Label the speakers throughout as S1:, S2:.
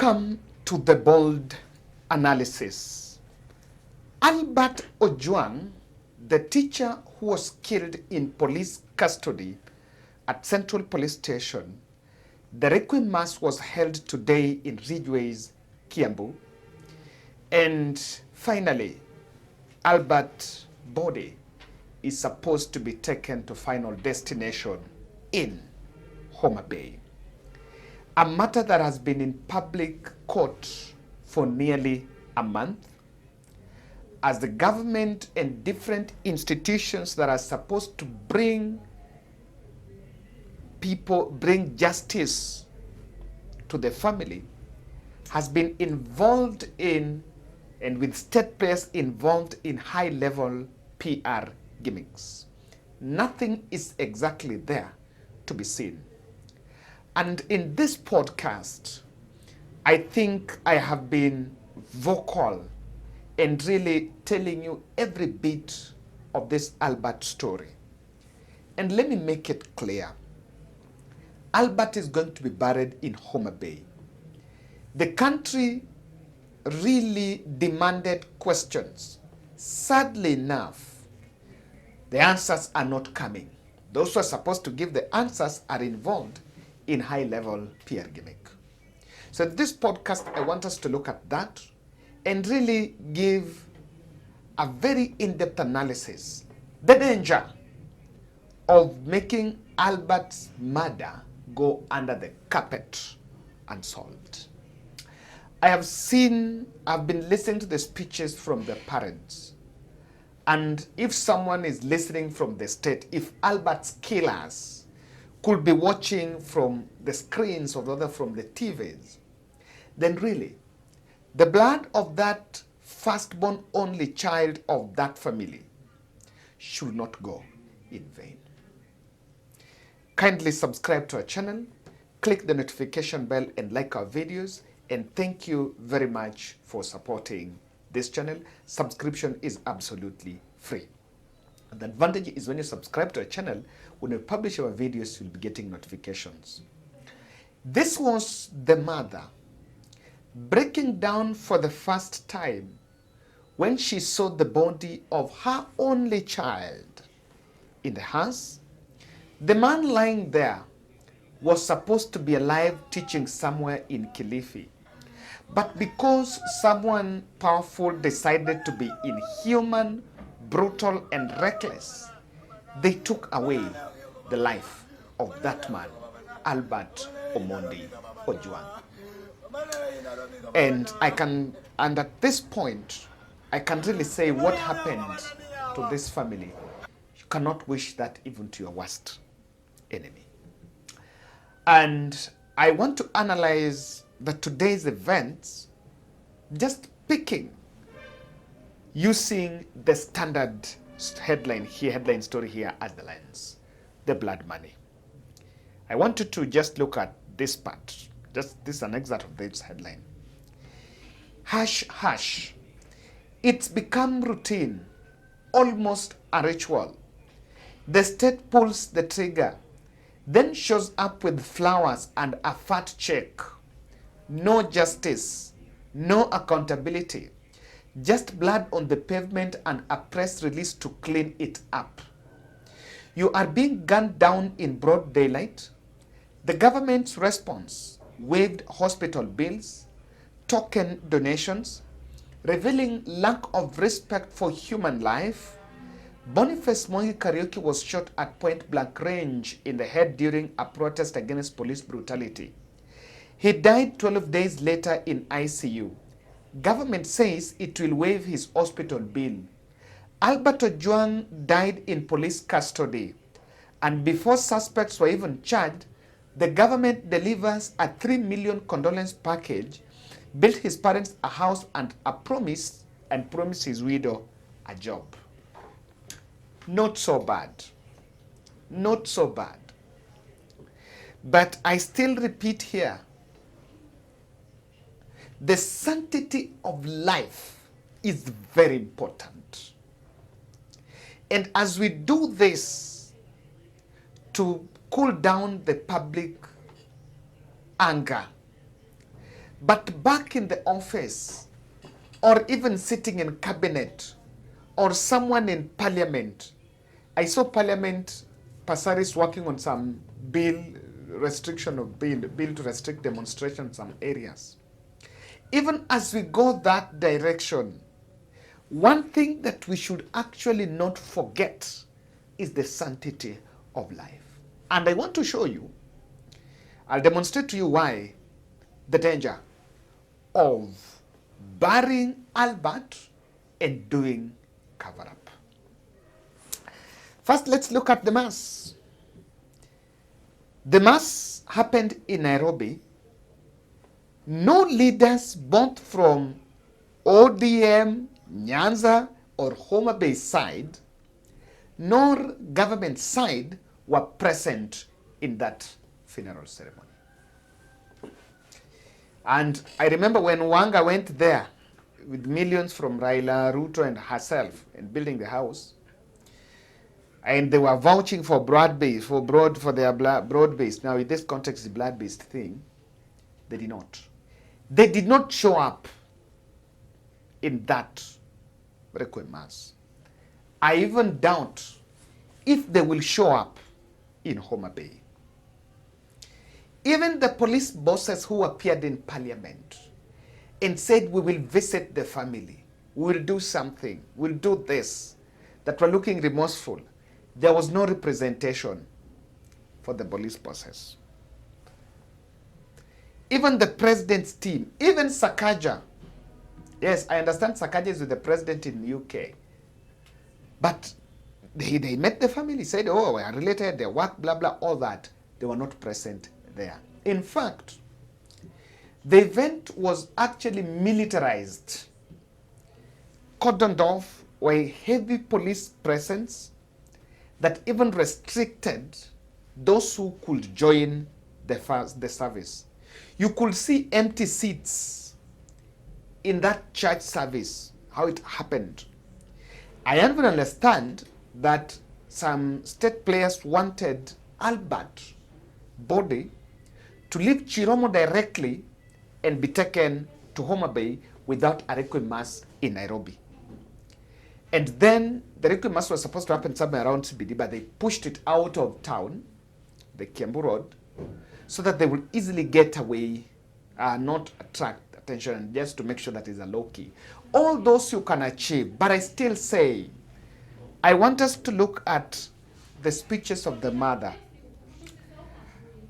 S1: come to the bold analysis. Albert Ojwang, the teacher who was killed in police custody at Central Police Station, the Requiem Mass was held today in Ridgeways, Kiambu. And finally, Albert's body is supposed to be taken to final destination in Homa Bay. A matter that has been in public court for nearly a month, as the government and different institutions that are supposed to bring justice to the family has been involved in, and with state players involved in high-level PR gimmicks. Nothing is exactly there to be seen. And in this podcast, I think I have been vocal and really telling you every bit of this Albert story. And let me make it clear. Albert is going to be buried in Homa Bay. The country really demanded questions. Sadly enough, the answers are not coming. Those who are supposed to give the answers are involved in high-level PR gimmick. So in this podcast, I want us to look at that and really give a very in-depth analysis. The danger of making Albert's murder go under the carpet unsolved. I've been listening to the speeches from the parents. And if someone is listening from the state, if Albert's killers could be watching from the screens or rather from the TVs, then really, the blood of that firstborn only child of that family should not go in vain. Kindly subscribe to our channel, click the notification bell and like our videos, and thank you very much for supporting this channel. Subscription is absolutely free. And the advantage is when you subscribe to our channel, when we publish our videos, you'll be getting notifications. This was the mother breaking down for the first time when she saw the body of her only child in the house. The man lying there was supposed to be alive, teaching somewhere in Kilifi. But because someone powerful decided to be inhuman, brutal, and reckless, they took away the life of that man, Albert Omondi Ojwang. And at this point, I can really say what happened to this family. You cannot wish that even to your worst enemy. And I want to analyze today's events, just picking, using the standard headline story here as the lens, the blood money. I want you to just look at this part. This is an excerpt of this headline. Hush, hush. It's become routine, almost a ritual. The state pulls the trigger, then shows up with flowers and a fat check. No justice, no accountability, just blood on the pavement and a press release to clean it up. You are being gunned down in broad daylight. The government's response: waived hospital bills, token donations, revealing lack of respect for human life. Boniface Mwangi Kariuki was shot at point-blank range in the head during a protest against police brutality. He died 12 days later in ICU. Government says it will waive his hospital bill. Albert Ojwang died in police custody. And before suspects were even charged, the government delivers a 3 million condolence package, built his parents a house and promised his widow a job. Not so bad. Not so bad. But I still repeat here, the sanctity of life is very important. And as we do this to cool down the public anger, But back in the office, or even sitting in cabinet, or someone in parliament, I saw parliament, Pasaris working on some bill, restriction of bill to restrict demonstration in some areas. Even as we go that direction, one thing that we should actually not forget is the sanctity of life. And I want to show you, I'll demonstrate to you why the danger of burying Albert and doing cover-up. First, let's look at the mass. The mass happened in Nairobi. No leaders, both from ODM, Nyanza, or Homa Bay side, nor government side were present in that funeral ceremony. And I remember when Wanga went there with millions from Raila, Ruto, and herself in building the house, and they were vouching for broad-based, for their broad-based. Now, in this context, the blood-based thing, they did not. They did not show up in that requiem mass. I even doubt if they will show up in Homa Bay. Even the police bosses who appeared in parliament and said, we will visit the family, we will do something, we'll do this, that were looking remorseful, there was no representation for the police bosses. Even the president's team, even Sakaja, yes, I understand Sakaja is with the president in the UK, but they met the family, said, oh, we are related, they work, blah, blah, all that. They were not present there. In fact, the event was actually militarized, cordoned off, with a heavy police presence that even restricted those who could join the service. You could see empty seats in that church service, how it happened. I even understand that some state players wanted Albert's body to leave Chiromo directly and be taken to Homa Bay without a requiem mass in Nairobi. And then the requiem mass was supposed to happen somewhere around CBD, but they pushed it out of town, the Kiambu Road, so that they will easily get away, not attract attention, and just to make sure that it's a low-key. All those you can achieve, but I still say, I want us to look at the speeches of the mother.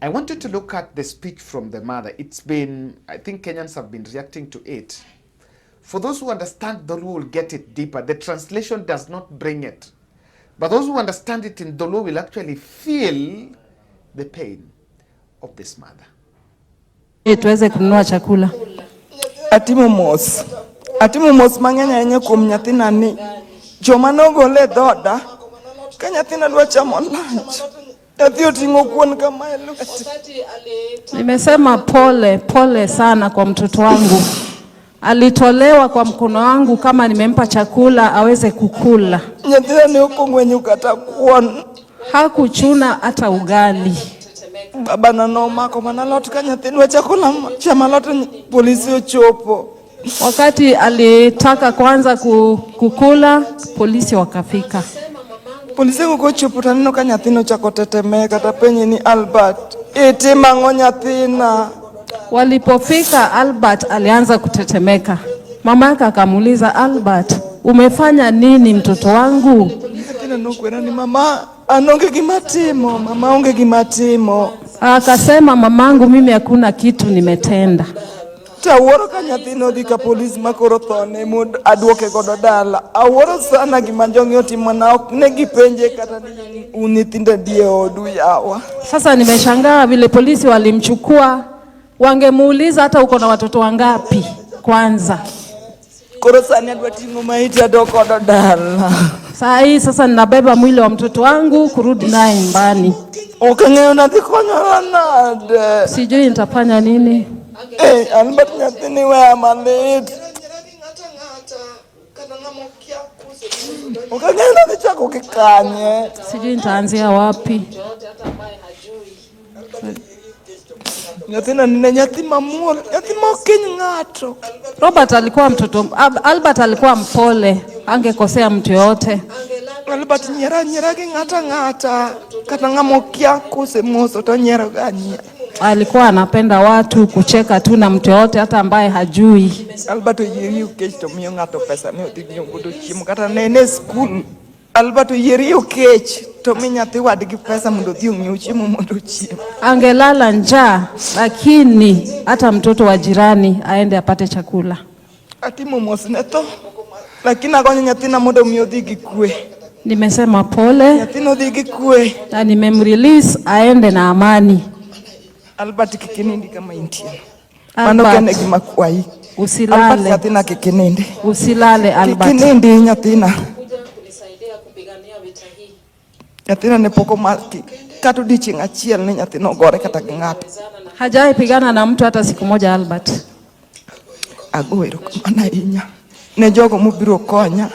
S1: I wanted to look at the speech from the mother. It's been, I think Kenyans have been reacting to it. For those who understand Dolu will get it deeper. The translation does not bring it. But those who understand it in Dolu will actually feel the pain of this mother.
S2: Tuweze kununua chakula. Atimu mos mangenya yenye kumnyatina ni. Joma nogo le doda. Kanyatina dwa chamo lunch. Nimesema pole sana kwa mtoto wangu. Alitolewa kwa mkono wangu kama nimempa chakula aweze kukula. Hakuchuna hata ugali. Baba na noma kwa manaloto kanyatinwa chakula chama lote polisi uchopo. Wakati alitaka kwanza kukula, polisi wakafika. Polisi kukochoputa nino kanyathino chakotetemeka tapenye ni Albert. Iti mango nyathina. Walipofika Albert alianza kutetemeka. Mama yake akamuuliza, Albert, umefanya nini mtoto wangu? Nyathina nokwera ni mama anonge gimatimo, mama onge gimatimo. Akasema, mamangu mimi hakuna kitu nimetenda. Taworo kanyathino dhika polisi makoro thone mud aduoke godo dala. Aworo sana gimanjongi otimo na ok negipenje kata unithinda die odu yawa. Sasa nimeshangaa vile polisi walimchukua, wangemuuliza hata uko na watoto wangapi kwanza. Koro sani adwa tingo maiti adoko godo dala. Sasa ninabeba mwili wa mtoto wangu kurudi naye nyumbani. Ukangeyo nadhikonyo nade. Sijui nitafanya nini. Albert nyathini wea malit. Ukagenda vichako kikanye. Sijui nitaanzia wapi. Nyathina nina nyathi mamuol, nyathi mokiny ng'ato.
S3: Albert alikuwa mpole, angekosea mtu yote.
S2: Albert nyera ki ng'ata kata ng'amokia kuse moso to nyero ganyia.
S3: Alikuwa anapenda watu, kucheka tu na mtu yote hata ambaye hajui.
S2: Albert yeri ukech to miyo ng'ato pesa ne odhi godo chiemo kata nene school. Albert yeri ukech to mi nyathi wadgi pesa mondo odhi ong'iew chiemo mondo ochiem.
S3: Angelala njaa, lakini hata mtoto wa jirani aende apate chakula.
S2: Atimo mosne to, lakini agonyo nyathina mondo mi odhi gi kwe.
S3: Nimesema pole,
S2: nyathina odhi gi kwe,
S3: na nimemrelease aende na amani.
S2: Albert kikinindi kama intie. Mano kene gima kwai.
S3: Usilale.
S2: Albert nyathina kikinindi.
S3: Usilale Albert.
S2: Kikinindi nyathina. Nyathina ne poko maki. Katu diching achiel ne nyathina ogore kata gi ng'ato.
S3: Hajai pigana na mtu hata siku moja Albert.
S2: Agoero kumana inya. Ne jogo mubiro konya.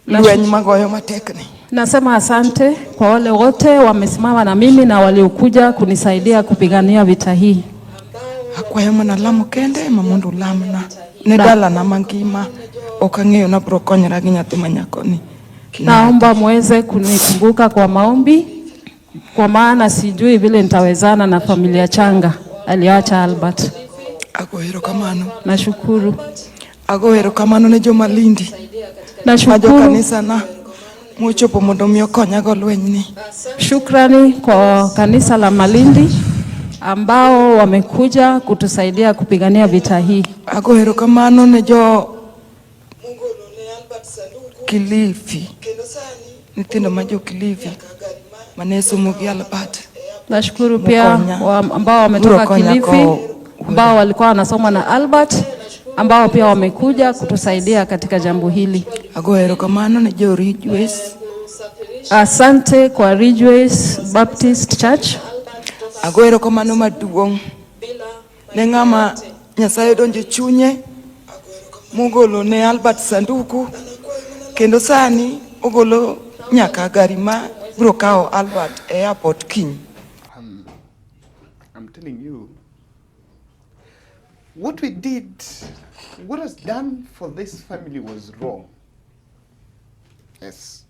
S2: Lweny magoyo matekni.
S3: Nasema asante kwa wale wote wamesimama na mimi na waliokuja kunisaidia kupigania vita hii.
S2: Akwayo mana lamo kende mamundu lamna. Nedala na mangima. Okang'eyo na bro konyra gi nyathi manyakoni.
S3: Naomba muweze kunikumbuka kwa maombi, kwa maana sijui vile nitawezana na familia changa aliacha Albert.
S2: Agoero kamano.
S3: Nashukuru.
S2: Agoero kamano ne joma Lindi.
S3: Nashukuru.
S2: Kanisa na muchopo mondo mi okonya go lweny ni.
S3: Shukrani kwa kanisa la Malindi ambao wamekuja kutusaidia kupigania vita hii.
S2: Agoero kamano ne jo Kilifi. Nitendo majo Kilifi. Maneso mugi Albert.
S3: Nashukuru pia ambao wametoka Kilifi, ambao walikuwa wanasoma na Albert, ambao pia wamekuja kutusaidia katika jambo hili.
S2: Agoero kamano ne jo Ridgeways.
S3: Asante kwa Ridgeways Baptist Church.
S2: Agoero kamano maduong' ne ng'ama Nyasaye donje chunye mugolo ne Albert sanduku kendo sani ogolo nyaka gari ma bro kao Albert e airport kiny.
S1: I'm telling you, what we did, what was done for this family was wrong. Yes.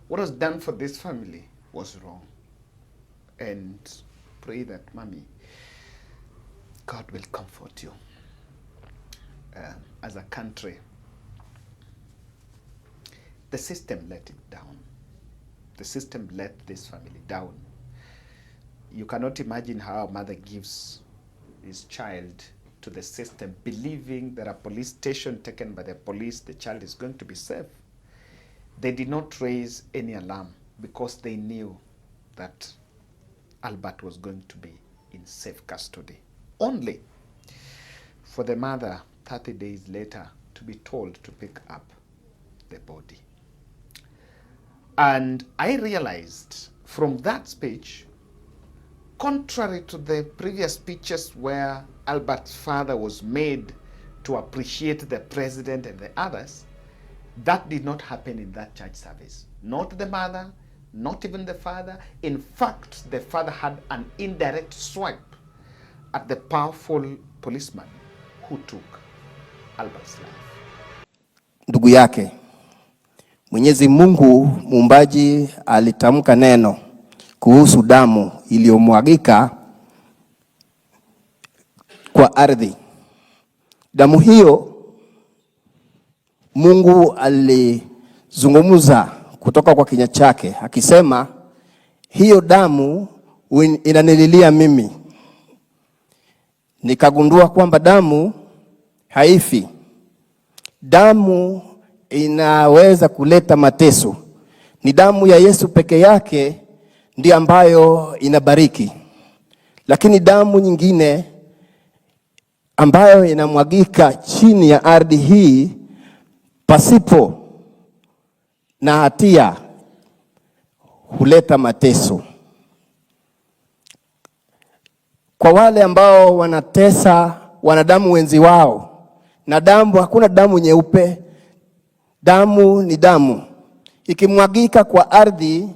S1: What was done for this family was wrong. And pray that, Mommy, God will comfort you. As a country, the system let it down. The system let this family down. You cannot imagine how a mother gives his child to the system, believing that a police station taken by the police, the child is going to be safe. They did not raise any alarm because they knew that Albert was going to be in safe custody. Only for the mother 30 days later to be told to pick up the body. And I realized from that speech, contrary to the previous speeches where Albert's father was made to appreciate the president and the others, that did not happen in that church service. Not the mother, not even the father. In fact, the father had an indirect swipe at the powerful policeman who took Albert's life.
S4: Ndugu yake, Mwenyezi Mungu muumbaji alitamka neno kuhusu damu iliyomwagika kwa ardhi. Damu hiyo Mungu alizungumza kutoka kwa kinywa chake akisema, hiyo damu inanililia mimi. Nikagundua kwamba damu haifi. Damu inaweza kuleta mateso. Ni damu ya Yesu peke yake ndiye ambayo inabariki. Lakini damu nyingine ambayo inamwagika chini ya ardhi hii pasipo na hatia huleta mateso. Kwa wale ambao wanatesa wanadamu wenzi wao, na damu, hakuna damu nyeupe. Damu ni damu. Ikimwagika kwa ardhi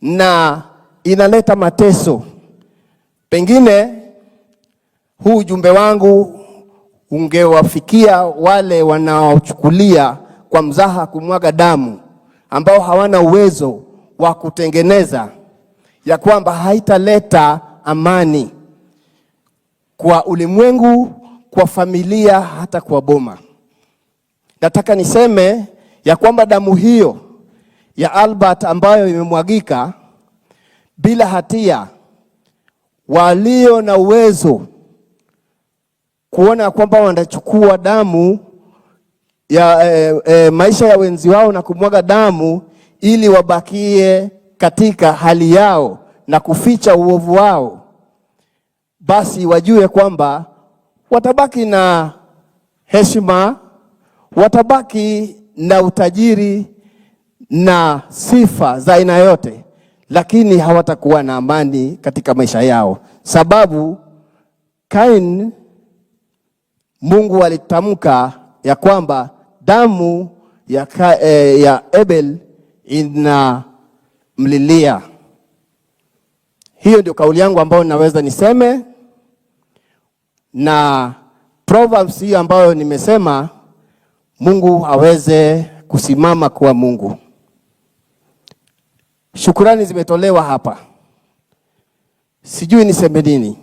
S4: na inaleta mateso. Pengine huu ujumbe wangu ungewafikia wale wanaochukulia kwa mzaha kumwaga damu, ambao hawana uwezo wa kutengeneza, ya kwamba haitaleta amani kwa ulimwengu, kwa familia, hata kwa boma. Nataka niseme ya kwamba damu hiyo ya Albert ambayo imemwagika bila hatia, walio na uwezo kuona kwamba wanachukua damu ya maisha ya wenzi wao na kumwaga damu ili wabakie katika hali yao na kuficha uovu wao, basi wajue kwamba watabaki na heshima, watabaki na utajiri na sifa za aina yote, lakini hawatakuwa na amani katika maisha yao. Sababu Kain, Mungu alitamka ya kwamba damu ya Abel inamlilia. Hiyo ndio kauli yangu ambayo naweza niseme, na Proverbs hiyo ambayo nimesema, Mungu aweze kusimama kwa Mungu. Shukrani zimetolewa hapa, sijui niseme nini.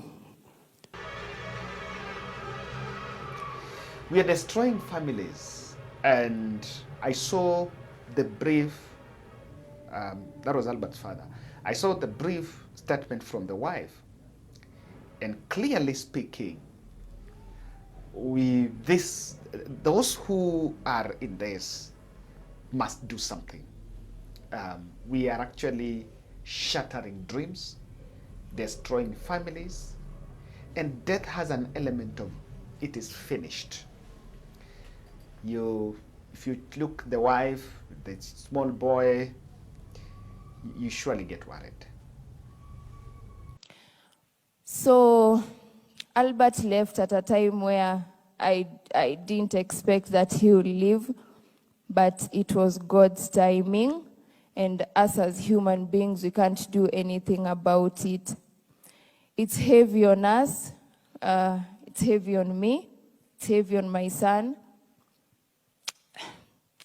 S1: We are destroying families, and I saw the brief, that was Albert's father. I saw the brief statement from the wife, and clearly speaking, those who are in this must do something. We are actually shattering dreams, destroying families, and death has an element of it is finished. If you look the wife, the small boy, you surely get worried.
S5: So Albert left at a time where I didn't expect that he would leave, but it was God's timing, and us as human beings, we can't do anything about it. It's heavy on us, it's heavy on me, it's heavy on my son.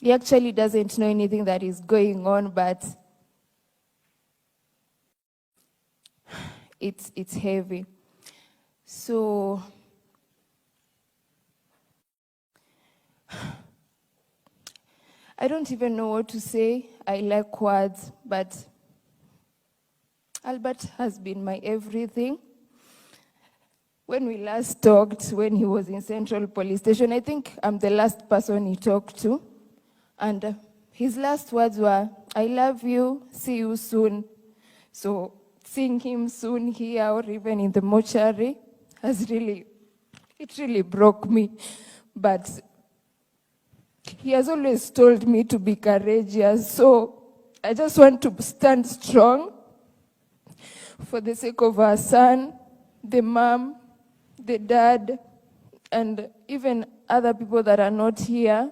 S5: He actually doesn't know anything that is going on, but it's heavy. So I don't even know what to say. I lack words, but Albert has been my everything. When we last talked, when he was in Central Police Station, I think I'm the last person he talked to. And his last words were, "I love you, see you soon." So seeing him soon here or even in the mortuary it really broke me. But he has always told me to be courageous. So I just want to stand strong for the sake of our son, the mom, the dad, and even other people that are not here,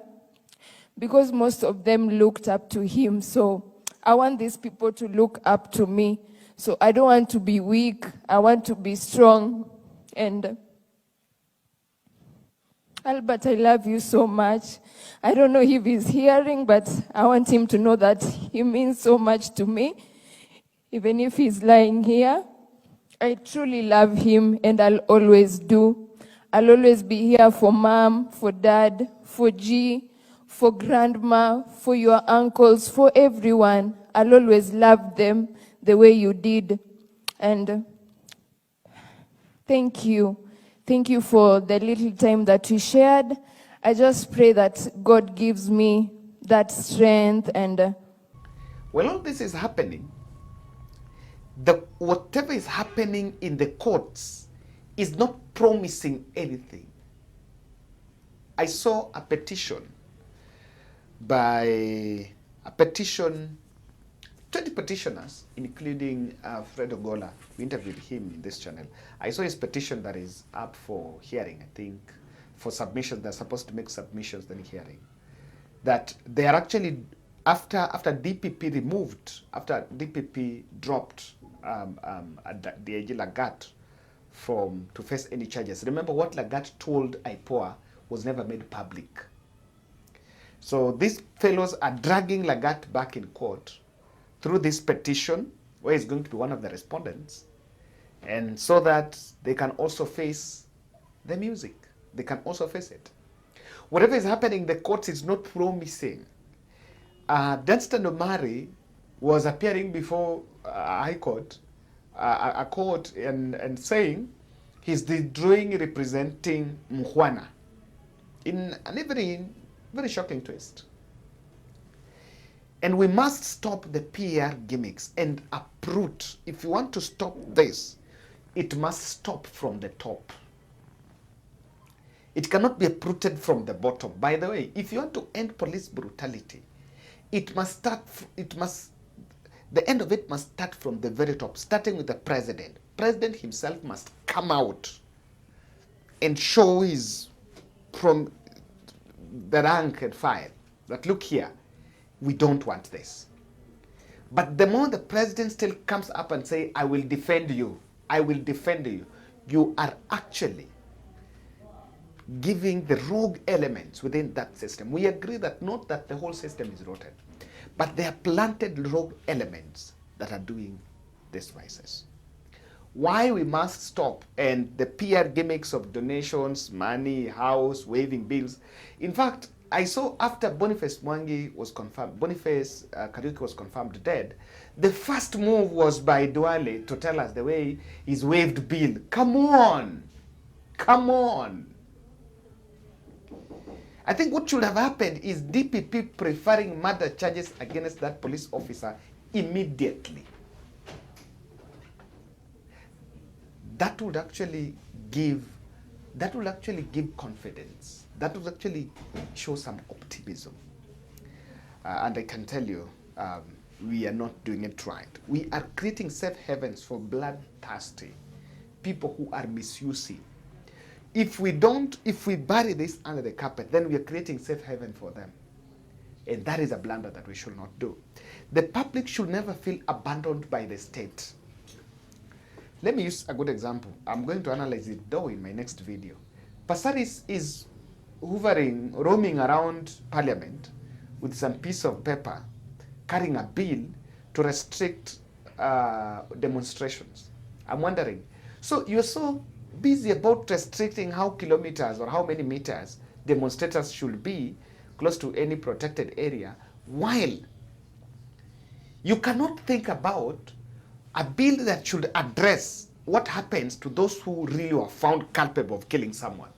S5: because most of them looked up to him. So I want these people to look up to me. So I don't want to be weak. I want to be strong. And Albert, I love you so much. I don't know if he's hearing, but I want him to know that he means so much to me. Even if he's lying here, I truly love him, and I'll always do. I'll always be here for mom, for dad, for G, for grandma, for your uncles, for everyone. I'll always love them the way you did. And thank you. Thank you for the little time that we shared. I just pray that God gives me that strength. And
S1: Well, all this is happening. Whatever is happening in the courts is not promising anything. I saw a petition 20 petitioners, including Fred Ogola. We interviewed him in this channel. I saw his petition that is up for hearing, I think, for submission. They're supposed to make submissions, then hearing. That they are actually, after DPP removed, after DPP dropped the AG Lagat to face any charges. Remember, what Lagat told IPOA was never made public. So these fellows are dragging Lagat back in court through this petition, where he's going to be one of the respondents, and so that they can also face the music. They can also face it. Whatever is happening in the courts is not promising. Dunstan Omari was appearing before High Court, a court, and saying he's the drawing representing Mkhwana in a very shocking twist. And we must stop the PR gimmicks and uproot. If you want to stop this, it must stop from the top. It cannot be uprooted from the bottom. By the way, if you want to end police brutality, it must start, the end of it must start from the very top, starting with the president. President himself must come out and show his, from the rank and file, that look here, we don't want this. But the moment the president still comes up and say, I will defend you, I will defend you, you are actually giving the rogue elements within that system. We agree that not that the whole system is rotten, but they are planted rogue elements that are doing these vices. Why we must stop, and the PR gimmicks of donations, money, house, waiving bills. In fact, I saw after Boniface Mwangi was confirmed, Boniface Kariuki was confirmed dead, the first move was by Duale to tell us the way he's waived bill. Come on! Come on! I think what should have happened is DPP preferring murder charges against that police officer immediately. That would actually give confidence. That would actually show some optimism. And I can tell you, we are not doing it right. We are creating safe havens for bloodthirsty people who are misusing. If we bury this under the carpet, then we are creating safe haven for them. And that is a blunder that we should not do. The public should never feel abandoned by the state. Let me use a good example. I'm going to analyze it though in my next video. Passaris is hovering, roaming around Parliament with some piece of paper, carrying a bill to restrict demonstrations. I'm wondering, so you're so busy about restricting how kilometers or how many meters demonstrators should be close to any protected area, while you cannot think about a bill that should address what happens to those who really are found culpable of killing someone.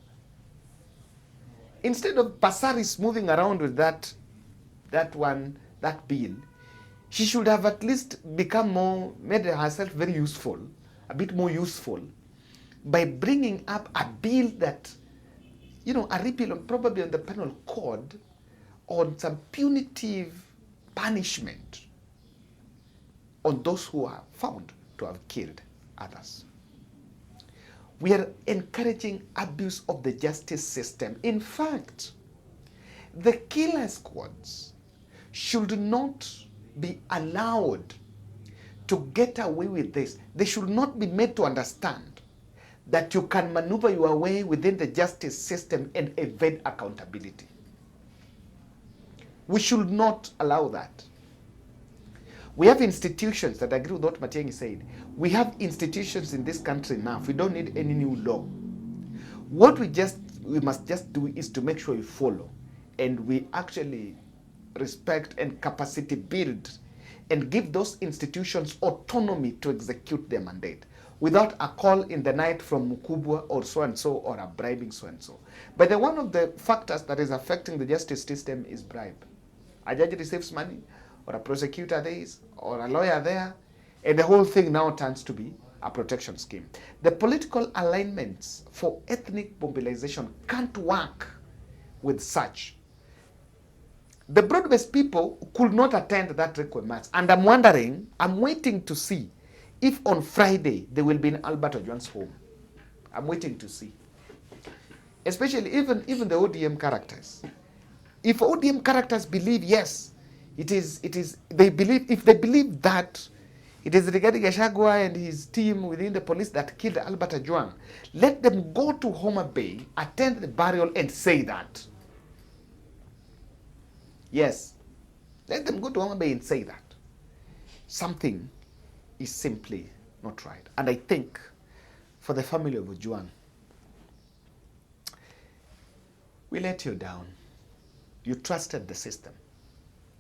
S1: Instead of Passaris moving around with that bill, she should have at least made herself very useful, a bit more useful, by bringing up a bill that, a repeal probably on the penal code on some punitive punishment on those who are found to have killed others. We are encouraging abuse of the justice system. In fact, the killer squads should not be allowed to get away with this. They should not be made to understand that you can maneuver your way within the justice system and evade accountability. We should not allow that. We have institutions that agree with what Matiang'i said. We have institutions in this country now. We don't need any new law. What we must just do is to make sure we follow and we actually respect and capacity build and give those institutions autonomy to execute their mandate without a call in the night from Mukubwa or so-and-so or a bribing so-and-so. But one of the factors that is affecting the justice system is bribe. A judge receives money, or a prosecutor there is, or a lawyer there, and the whole thing now turns to be a protection scheme. The political alignments for ethnic mobilization can't work with such. The broad-based people could not attend that requirement, and I'm waiting to see if on Friday they will be in Albert Ojwang's home. I'm waiting to see. Especially even the ODM characters. If ODM characters believe, yes, if they believe that It is Rigathi Gachagua and his team within the police that killed Albert Ojwang. Let them go to Homa Bay, attend the burial, and say that. Yes. Let them go to Homa Bay and say that. Something is simply not right. And I think for the family of Ojwang, we let you down. You trusted the system.